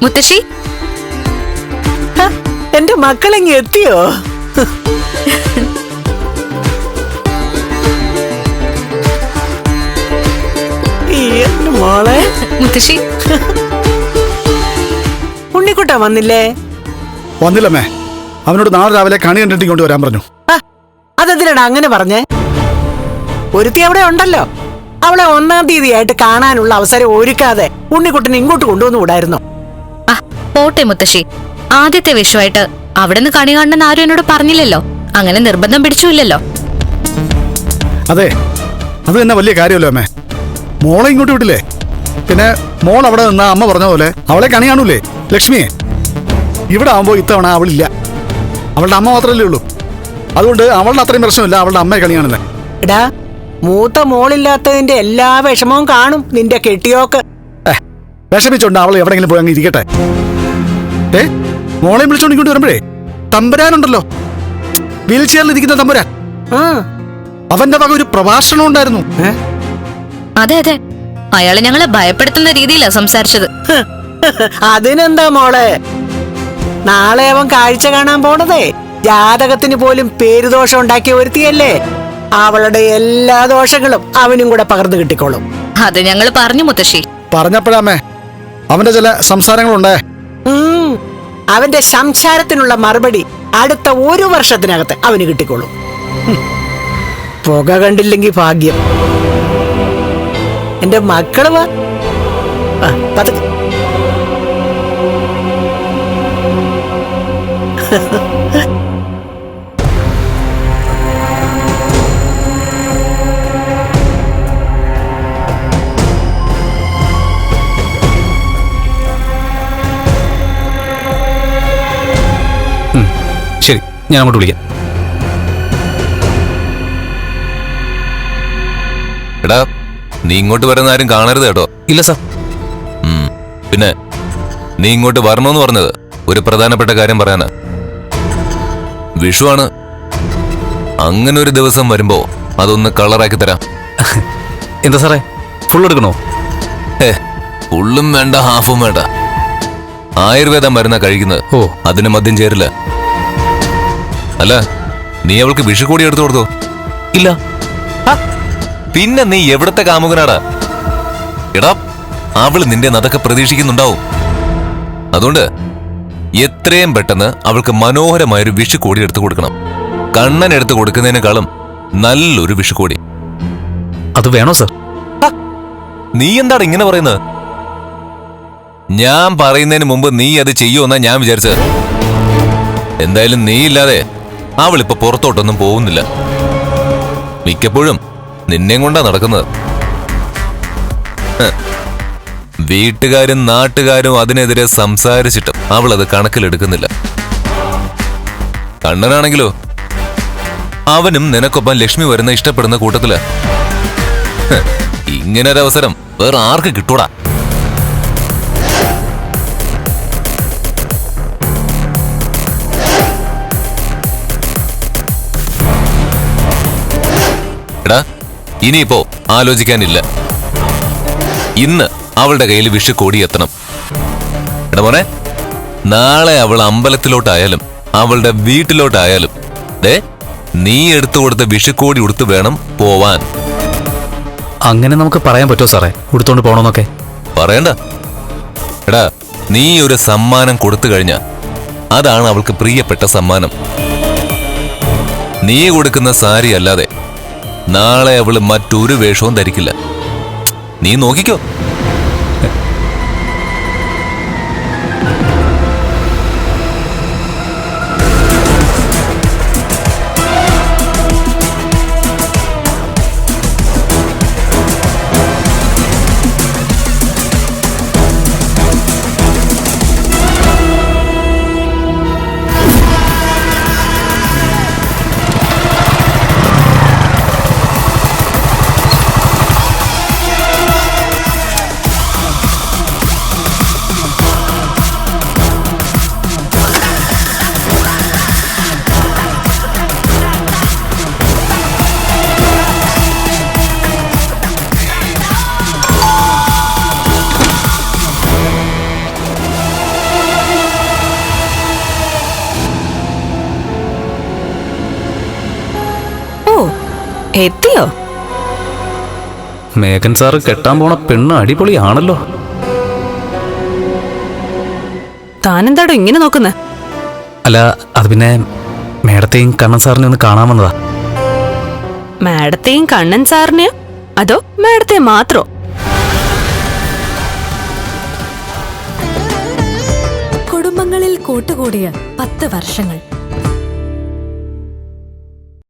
മുത്തശ്ശി, എന്റെ മക്കളെങ്ങി എത്തിയോ? മോളെ മുത്തശ്ശി. ഉണ്ണിക്കുട്ട വന്നില്ലേ? വന്നില്ലമ്മേ. അവനോട് നാളെ രാവിലെ കണി കണ്ടിട്ട് ഇങ്ങോട്ട് വരാൻ പറഞ്ഞു. അതെന്തിനാടാ അങ്ങനെ പറഞ്ഞേ? ഒരുത്തി അവിടെ ഉണ്ടല്ലോ. അവളെ 1-ാം തീയതിയായിട്ട് കാണാനുള്ള അവസരം ഒരുക്കാതെ ഉണ്ണിക്കുട്ടനെ ഇങ്ങോട്ട് കൊണ്ടുവന്നുകൂടായിരുന്നോ? പോട്ടെ മുത്തശ്ശി, ആദ്യത്തെ വിഷുവായിട്ട് അവിടെ നിന്ന് കണി കാണണമെന്ന് ആരും എന്നോട് പറഞ്ഞില്ലല്ലോ. അങ്ങനെ നിർബന്ധം പിടിച്ചില്ലല്ലോ. അതെ, അത് തന്നെ വലിയ കാര്യമല്ലോ അമ്മേ. മോളെ ഇങ്ങോട്ട് വിട്ടില്ലേ? പിന്നെ മോൾ അവിടെ നിന്നാ അമ്മ പറഞ്ഞ പോലെ അവളെ കണി കാണൂലേ ലക്ഷ്മിയെ? ഇവിടെ ആവുമ്പോ ഇത്തവണ അവളില്ല. അവളുടെ അമ്മ മാത്രമല്ലേ ഉള്ളൂ. അതുകൊണ്ട് അവളുടെ അത്രയും പ്രശ്നമില്ല അവളുടെ അമ്മയെ കണി കാണുന്നത്. എടാ, മൂത്ത മോളില്ലാത്തതിന്റെ എല്ലാ വിഷമവും കാണും നിന്റെ കെട്ടിയോക്ക്. വിഷമിച്ചോണ്ട് അവൾ എവിടെങ്കിലും പോയി അങ്ങ് ഇരിക്കട്ടെ. മോളെയും വിളിച്ചോണ്ട് ഇങ്ങോട്ട് വരുമ്പോഴേ തമ്പുരാനുണ്ടല്ലോ, വീൽ ചെയറിൽ ഇരിക്കുന്ന തമ്പുരാൻ, അവന്റെ വക ഒരു പ്രഭാഷണം ഉണ്ടായിരുന്നു. അതെ അതെ, അയാള് ഞങ്ങളെ ഭയപ്പെടുത്തുന്ന രീതിയിലാണ് സംസാരിച്ചത്. അതിനെന്താ മോളെ, നാളെ അവൻ കാഴ്ച കാണാൻ പോണതേ ജാതകത്തിന് പോലും പേരുദോഷം ഉണ്ടാക്കിയ ഒരുത്തിയല്ലേ. അവളുടെ എല്ലാ ദോഷങ്ങളും അവനും കൂടെ പകർന്നു കിട്ടിക്കോളും. അത് ഞങ്ങൾ പറഞ്ഞു മുത്തശ്ശി. പറഞ്ഞപ്പോഴാമേ അവന്റെ ചില സംസാരങ്ങളുണ്ടേ. അവന്റെ സംസാരത്തിനുള്ള മറുപടി അടുത്ത 1 വർഷത്തിനകത്ത് അവന് കിട്ടിക്കോളും. പുക കണ്ടില്ലെങ്കിൽ ഭാഗ്യം. എന്റെ മക്കള് വാ. പതുക്കെ. ശരി, ഞാൻ അങ്ങോട്ട് വിളിക്കാം. എടാ, നീ ഇങ്ങോട്ട് വരുന്ന ആരും കാണരുത് കേട്ടോ. ഇല്ല സാർ. പിന്നെ നീ ഇങ്ങോട്ട് വരണമെന്ന് പറഞ്ഞത് ഒരു പ്രധാനപ്പെട്ട കാര്യം പറയാനാ. വിഷുവാണ്. അങ്ങനെ ഒരു ദിവസം വരുമ്പോ അതൊന്ന് കളറാക്കി തരാം. എന്താ സാറേ, ഫുൾ എടുക്കണോ? ഫുള്ളും വേണ്ട, ഹാഫും വേണ്ട. ആയുർവേദ മരുന്നാ കഴിക്കുന്നത്. അതിന് മദ്യം ചേരില്ല. അല്ല, നീ അവൾക്ക് വിഷുകൂടി എടുത്തു കൊടുത്തോ? ഇല്ല. പിന്നെ നീ എവിടത്തെ കാമുകനാടാ? എടാ, അവള് നിന്റെ അതൊക്കെ പ്രതീക്ഷിക്കുന്നുണ്ടാവും. അതുകൊണ്ട് എത്രയും പെട്ടെന്ന് അവൾക്ക് മനോഹരമായൊരു വിഷുക്കോടി എടുത്തു കൊടുക്കണം. കണ്ണൻ എടുത്തു കൊടുക്കുന്നതിനേക്കാളും നല്ലൊരു വിഷുക്കോടി. അത് വേണോ സർ? നീ എന്താണ് ഇങ്ങനെ പറയുന്നത്? ഞാൻ പറയുന്നതിന് മുമ്പ് നീ അത് ചെയ്യുമെന്നാ ഞാൻ വിചാരിച്ചത്. എന്തായാലും നീ ഇല്ലാതെ അവളിപ്പോ പുറത്തോട്ടൊന്നും പോകുന്നില്ല. മിക്കപ്പോഴും നിന്നെയും കൊണ്ടാ നടക്കുന്നത്. വീട്ടുകാരും നാട്ടുകാരും അതിനെതിരെ സംസാരിച്ചിട്ടും അവൾ അത് കണക്കിലെടുക്കുന്നില്ല. കണ്ണനാണെങ്കിലോ, അവനും നിനക്കൊപ്പം ലക്ഷ്മി വരുന്ന ഇഷ്ടപ്പെടുന്ന കൂട്ടത്തില്. ഇങ്ങനൊരവസരം വേറെ ആർക്ക് കിട്ടൂടാ? എടാ, ഇനിയിപ്പോ ആലോചിക്കാനില്ല. ഇന്ന് അവളുടെ കയ്യിൽ വിഷുക്കോടി എത്തണം. എടാ മോനെ, നാളെ അവൾ അമ്പലത്തിലോട്ടായാലും അവളുടെ വീട്ടിലോട്ടായാലും നീ എടുത്തു കൊടുത്ത വിഷുക്കോടി ഉടുത്ത് വേണം പോവാൻ. അങ്ങനെ നമുക്ക് പറയാൻ പറ്റുമോ സാറേ, ഉടുത്തോണ്ട് പോണോന്നൊക്കെ? പറയണ്ട. എടാ, നീ ഒരു സമ്മാനം കൊടുത്തു കഴിഞ്ഞ അതാണ് അവൾക്ക് പ്രിയപ്പെട്ട സമ്മാനം. നീ കൊടുക്കുന്ന സാരി അല്ലാതെ നാളെ അവള് മറ്റൊരു വേഷവും ധരിക്കില്ല. നീ നോക്കിക്കോ. എത്തിയോ? മേഘൻ സാറ് കെട്ടാൻ പോണ പെണ്ണ് അടിപൊളിയാണല്ലോ. താനെന്താടോ ഇങ്ങനെ നോക്കുന്നേ? അല്ല, അത് പിന്നെ മേഡത്തെയും കണ്ണൻ സാറിനെ ഒന്ന് കാണാൻ വന്നതാ. മാഡത്തെയും കണ്ണൻ സാറിനെയോ അതോ മാഡത്തെ മാത്രോ? കുടുംബങ്ങളിൽ കൂട്ടുകൂടിയ 10 വർഷങ്ങൾ.